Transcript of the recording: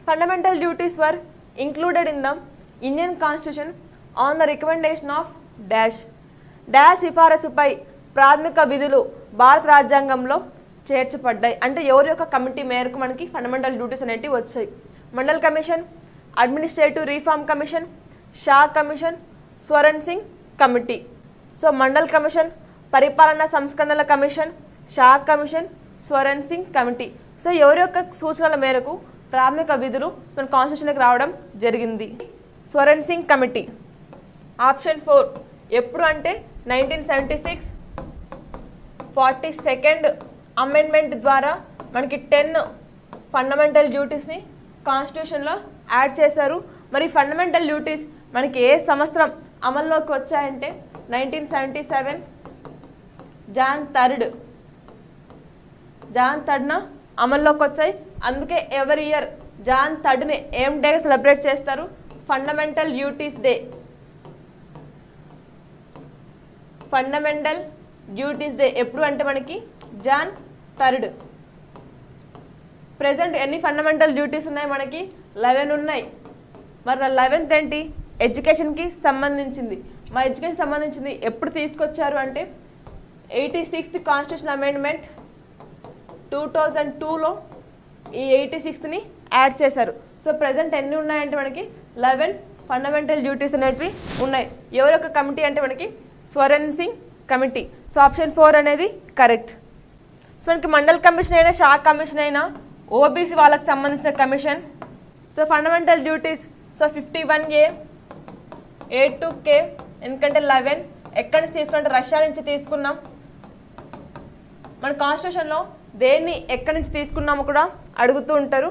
Fundamental duties were included in the Indian constitution on the recommendation of dash dash సిఫారసుపై ప్రాథమిక విధులు భారత రాజ్యాంగంలో చేర్చబడ్డాయి. అంటే ఎవరి యొక్క కమిటీ మేరకు మనకి ఫండమెంటల్ డ్యూటీస్ అనేటివి వచ్చాయి. Mandal commission, administrative reform commission, Shah commission, Swaran Singh committee. So mandal commission, పరిపాలనా సంస్కరణల commission, Shah commission, Swaran Singh committee. So ఎవరి యొక్క సూచనల మేరకు ప్రాథమిక విధులు మన కాన్స్టిట్యూషన్కి రావడం జరిగింది. స్వరణ్ సింగ్ కమిటీ. ఆప్షన్ 4 ఎప్పుడు అంటే 1976 42nd అమెండ్మెంట్ ద్వారా మనకి 10 ఫండమెంటల్ డ్యూటీస్ని కాన్స్టిట్యూషన్లో యాడ్ చేశారు. మరి ఫండమెంటల్ డ్యూటీస్ మనకి ఏ సంవత్సరం అమల్లోకి వచ్చాయంటే 1977 జాన్ 3న అమల్లోకి వచ్చాయి. అందుకే ఎవరి ఇయర్ జాన్ 3ని ఏం డేగా సెలబ్రేట్ చేస్తారు? Fundamental duties day. Fundamental duties day ఎప్పుడు అంటే మనకి జాన్ 3. ప్రెసెంట్ ఎన్ని ఫండమెంటల్ డ్యూటీస్ ఉన్నాయి? మనకి 11 ఉన్నాయి. మరి 11th ఏంటి? ఎడ్యుకేషన్కి సంబంధించింది. మా ఎడ్యుకేషన్ సంబంధించింది ఎప్పుడు తీసుకొచ్చారు అంటే 86th కాన్స్టిట్యూషన్ అమెండ్మెంట్ 2002లో ఈ 86ని యాడ్ చేశారు. సో ప్రెసెంట్ ఎన్ని ఉన్నాయంటే మనకి 11 ఫండమెంటల్ డ్యూటీస్ అనేటివి ఉన్నాయి. ఎవరొక కమిటీ అంటే మనకి Swaran Singh committee. So option 4 అనేది కరెక్ట్. సో మనకి మండల్ కమిషన్ అయినా షా కమిషన్ అయినా ఓబీసీ వాళ్ళకి సంబంధించిన commission. So fundamental duties so 51A, A to K, ఎందుకంటే 11 ఎక్కడి నుంచి తీసుకుంటే రష్యా నుంచి తీసుకున్నాం. మన కాన్స్టిట్యూషన్లో దేన్ని ఎక్కడి నుంచి తీసుకున్నామో కూడా అడుగుతూ ఉంటారు.